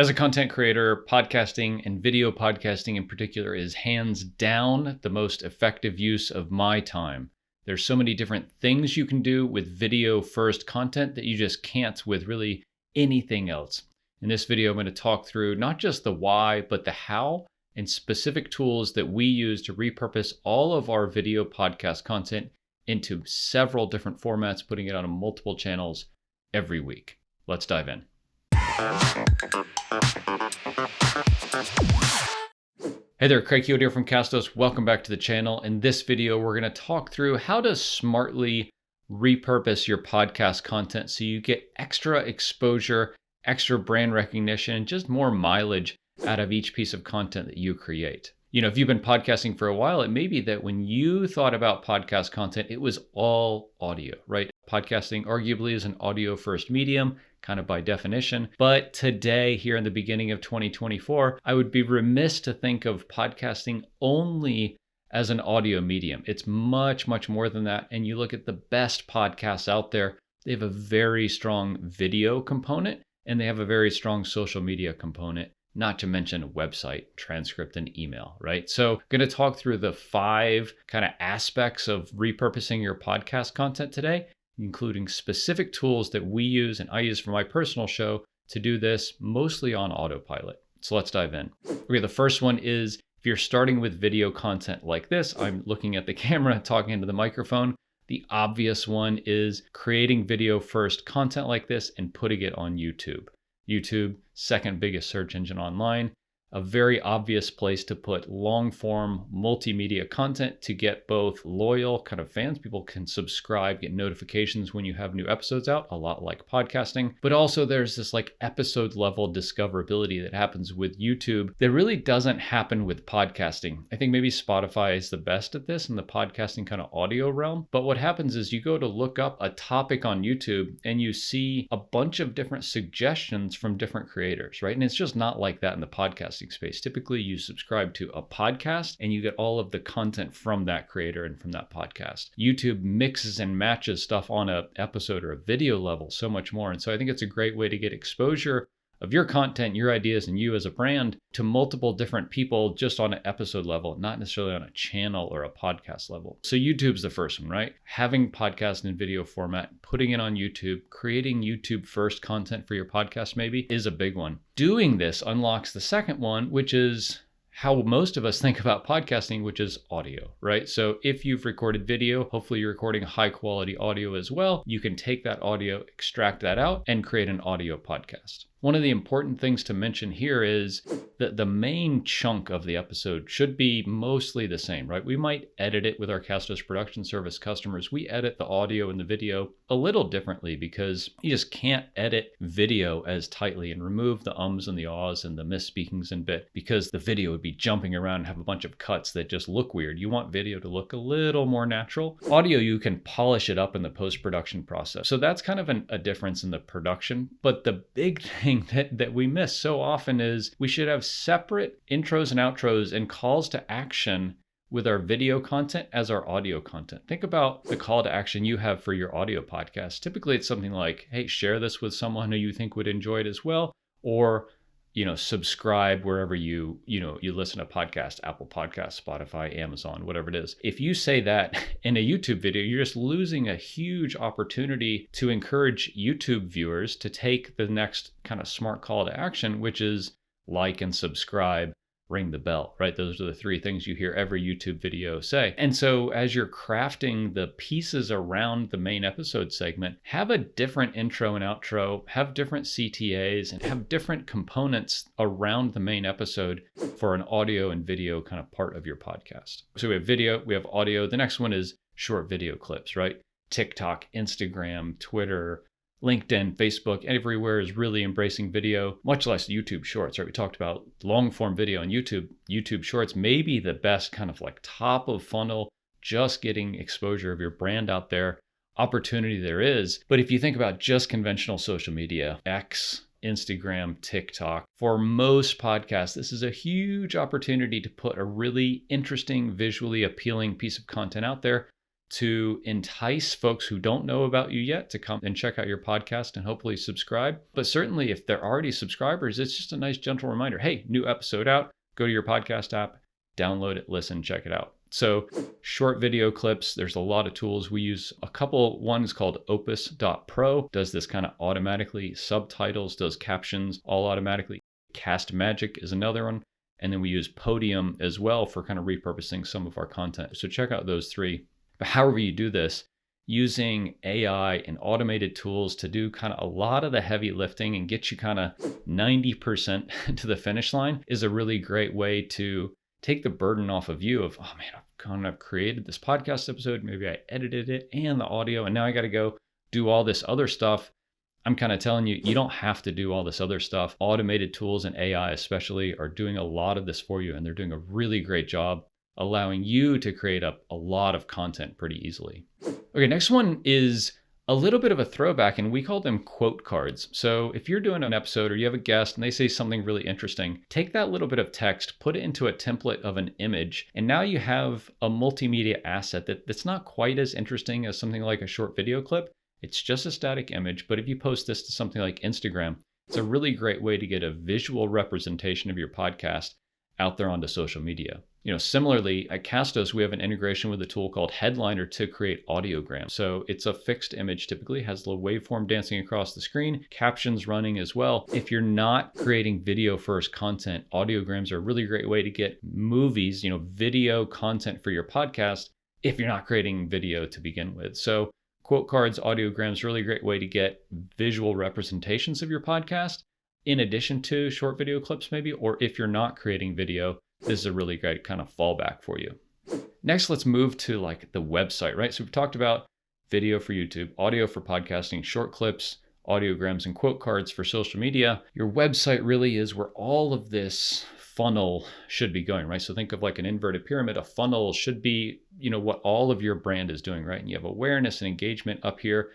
As a content creator, podcasting and video podcasting in particular is hands down the most effective use of my time. There's so many different things you can do with video first content that you just can't with really anything else. In this video, I'm going to talk through not just the why, but the how and specific tools that we use to repurpose all of our video podcast content into several different formats, putting it on multiple channels every week. Let's dive in. Hey there, Craig Heald here from Castos. Welcome back to the channel. In this video, we're going to talk through how to smartly repurpose your podcast content so you get extra exposure, extra brand recognition, and just more mileage out of each piece of content that you create. You know, if you've been podcasting for a while, it may be that when you thought about podcast content, it was all audio, right? Podcasting arguably is an audio first medium, kind of by definition. But today, here in the beginning of 2024, I would be remiss to think of podcasting only as an audio medium. It's much, much more than that. And you look at the best podcasts out there, they have a very strong video component and they have a very strong social media component. Not to mention a website, transcript, and email, right? So I'm going to talk through the 5 kind of aspects of repurposing your podcast content today, including specific tools that we use and I use for my personal show to do this mostly on autopilot. So let's dive in. Okay, the first one is if you're starting with video content like this, I'm looking at the camera, talking into the microphone. The obvious one is creating video first content like this and putting it on YouTube. YouTube, second biggest search engine online, a very obvious place to put long form multimedia content to get both loyal kind of fans. People can subscribe, get notifications when you have new episodes out, a lot like podcasting. But also there's this like episode level discoverability that happens with YouTube that really doesn't happen with podcasting. I think maybe Spotify is the best at this in the podcasting kind of audio realm. But what happens is you go to look up a topic on YouTube and you see a bunch of different suggestions from different creators, right? And it's just not like that in the podcasting space. Typically, you subscribe to a podcast and you get all of the content from that creator and from that podcast. YouTube mixes and matches stuff on an episode or a video level so much more. And so I think it's a great way to get exposure of your content, your ideas, and you as a brand to multiple different people just on an episode level, not necessarily on a channel or a podcast level. So YouTube's the first one, right? Having podcast in video format, putting it on YouTube, creating YouTube first content for your podcast maybe is a big one. Doing this unlocks the second one, which is how most of us think about podcasting, which is audio, right? So if you've recorded video, hopefully you're recording high quality audio as well. You can take that audio, extract that out, and create an audio podcast. One of the important things to mention here is that the main chunk of the episode should be mostly the same, right? We might edit it with our Castos production service customers. We edit the audio and the video a little differently because you just can't edit video as tightly and remove the ums and the ahs and the misspeakings and bit because the video would be jumping around and have a bunch of cuts that just look weird. You want video to look a little more natural. Audio, you can polish it up in the post-production process. So that's kind of a difference in the production. But the big thing that we miss so often is we should have separate intros and outros and calls to action with our video content as our audio content. Think about the call to action you have for your audio podcast. Typically it's something like, hey, share this with someone who you think would enjoy it as well, or subscribe wherever you listen to podcasts, Apple Podcasts, Spotify, Amazon, whatever it is. If you say that in a YouTube video, you're just losing a huge opportunity to encourage YouTube viewers to take the next kind of smart call to action, which is like and subscribe, ring the bell, right? Those are the 3 things you hear every YouTube video say. And so as you're crafting the pieces around the main episode segment, have a different intro and outro, have different CTAs, and have different components around the main episode for an audio and video kind of part of your podcast. So we have video, we have audio. The next one is short video clips, right? TikTok, Instagram, Twitter, LinkedIn, Facebook, everywhere is really embracing video, much less YouTube Shorts, right? We talked about long form video on YouTube. YouTube Shorts may be the best kind of like top of funnel, just getting exposure of your brand out there, opportunity there is. But if you think about just conventional social media, X, Instagram, TikTok, for most podcasts, this is a huge opportunity to put a really interesting, visually appealing piece of content out there to entice folks who don't know about you yet to come and check out your podcast and hopefully subscribe. But certainly if they're already subscribers, it's just a nice gentle reminder. Hey, new episode out, go to your podcast app, download it, listen, check it out. So short video clips, there's a lot of tools. We use a couple. One is called opus.pro, does this kind of automatically, subtitles, does captions all automatically. Cast Magic is another one. And then we use Podium as well for kind of repurposing some of our content. So check out those three. But however you do this, using AI and automated tools to do kind of a lot of the heavy lifting and get you kind of 90% to the finish line is a really great way to take the burden off of you of, oh man, I've kind of created this podcast episode. Maybe I edited it and the audio, and now I got to go do all this other stuff. I'm kind of telling you, you don't have to do all this other stuff. Automated tools and AI especially are doing a lot of this for you, and they're doing a really great job allowing you to create a lot of content pretty easily. Okay, next one is a little bit of a throwback, and we call them quote cards. So if you're doing an episode or you have a guest and they say something really interesting, take that little bit of text, put it into a template of an image, and now you have a multimedia asset that's not quite as interesting as something like a short video clip. It's just a static image, but if you post this to something like Instagram, it's a really great way to get a visual representation of your podcast out there onto social media. Similarly, at Castos, we have an integration with a tool called Headliner to create audiograms. So it's a fixed image, typically has a little waveform dancing across the screen, captions running as well. If you're not creating video first content, audiograms are a really great way to get movies, video content for your podcast if you're not creating video to begin with. So quote cards, audiograms, really great way to get visual representations of your podcast in addition to short video clips maybe, or if you're not creating video, this is a really great kind of fallback for you. Next, let's move to like the website, right? So we've talked about video for YouTube, audio for podcasting, short clips, audiograms, and quote cards for social media. Your website really is where all of this funnel should be going, right? So think of like an inverted pyramid. A funnel should be, what all of your brand is doing, right? And you have awareness and engagement up here.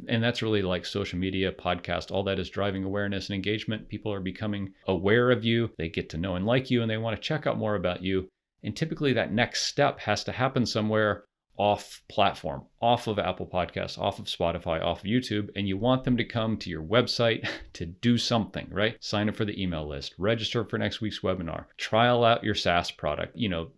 And that's really like social media, podcast, all that is driving awareness and engagement. People are becoming aware of you. They get to know and like you, and they want to check out more about you. And typically that next step has to happen somewhere off platform, off of Apple Podcasts, off of Spotify, off of YouTube, and you want them to come to your website to do something, right? Sign up for the email list, register for next week's webinar, trial out your SaaS product,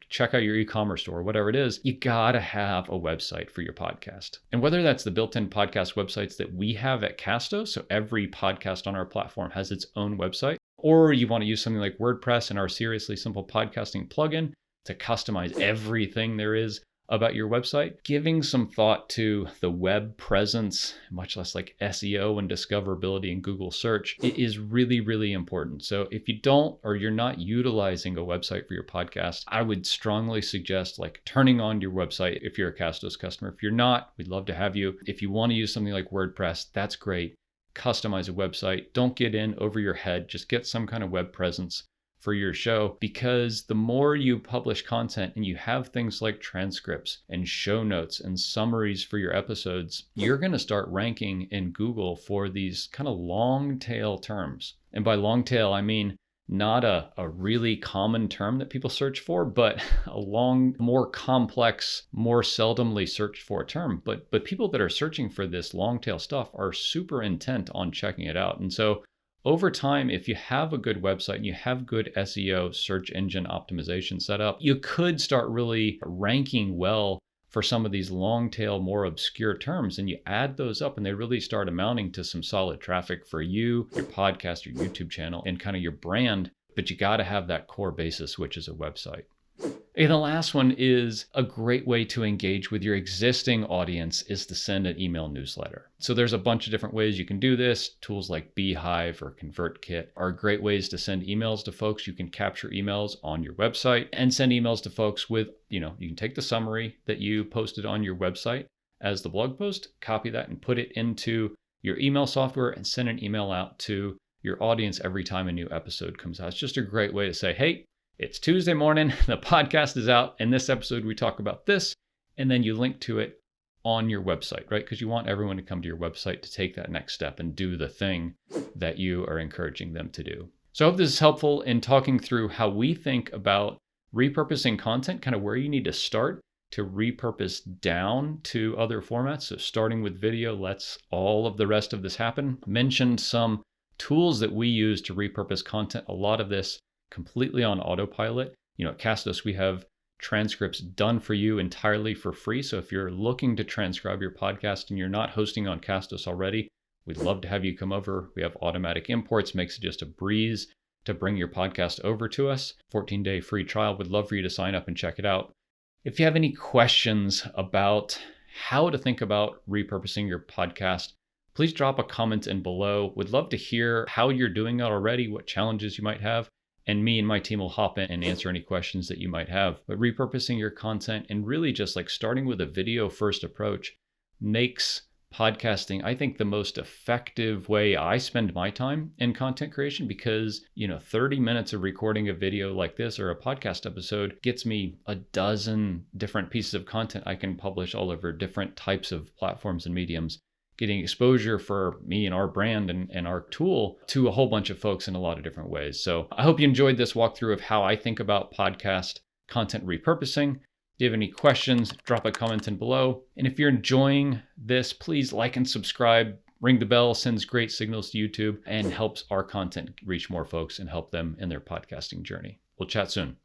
check out your e-commerce store, whatever it is. You gotta have a website for your podcast. And whether that's the built-in podcast websites that we have at Castos, so every podcast on our platform has its own website, or you want to use something like WordPress and our Seriously Simple Podcasting plugin to customize everything there is about your website, giving some thought to the web presence, much less like SEO and discoverability in Google search, it is really, really important. So if you don't, or you're not utilizing a website for your podcast, I would strongly suggest like turning on your website if you're a Castos customer. If you're not, we'd love to have you. If you want to use something like WordPress, that's great. Customize a website. Don't get in over your head. Just get some kind of web presence for your show, because the more you publish content and you have things like transcripts and show notes and summaries for your episodes, you're going to start ranking in Google for these kind of long tail terms. And by long tail, I mean not a really common term that people search for, but a long, more complex, more seldomly searched for term. But people that are searching for this long tail stuff are super intent on checking it out. And so over time, if you have a good website and you have good SEO, search engine optimization set up, you could start really ranking well for some of these long tail, more obscure terms. And you add those up and they really start amounting to some solid traffic for you, your podcast, your YouTube channel, and kind of your brand. But you got to have that core basis, which is a website. And the last one is a great way to engage with your existing audience is to send an email newsletter. So there's a bunch of different ways you can do this. Tools like Beehive or ConvertKit are great ways to send emails to folks. You can capture emails on your website and send emails to folks with, you can take the summary that you posted on your website as the blog post, copy that and put it into your email software and send an email out to your audience every time a new episode comes out. It's just a great way to say, hey, it's Tuesday morning, the podcast is out. In this episode, we talk about this, and then you link to it on your website, right? Because you want everyone to come to your website to take that next step and do the thing that you are encouraging them to do. So I hope this is helpful in talking through how we think about repurposing content, kind of where you need to start to repurpose down to other formats. So starting with video lets all of the rest of this happen. Mentioned some tools that we use to repurpose content. A lot of this completely on autopilot. At Castos, we have transcripts done for you entirely for free. So if you're looking to transcribe your podcast and you're not hosting on Castos already, we'd love to have you come over. We have automatic imports, makes it just a breeze to bring your podcast over to us. 14-day free trial. Would love for you to sign up and check it out. If you have any questions about how to think about repurposing your podcast, please drop a comment in below. Would love to hear how you're doing that already, what challenges you might have, and me and my team will hop in and answer any questions that you might have. But repurposing your content and really just like starting with a video first approach makes podcasting, I think, the most effective way I spend my time in content creation, because 30 minutes of recording a video like this or a podcast episode gets me a dozen different pieces of content I can publish all over different types of platforms and mediums, getting exposure for me and our brand and our tool to a whole bunch of folks in a lot of different ways. So I hope you enjoyed this walkthrough of how I think about podcast content repurposing. If you have any questions, drop a comment in below. And if you're enjoying this, please like and subscribe. Ring the bell, sends great signals to YouTube and helps our content reach more folks and help them in their podcasting journey. We'll chat soon.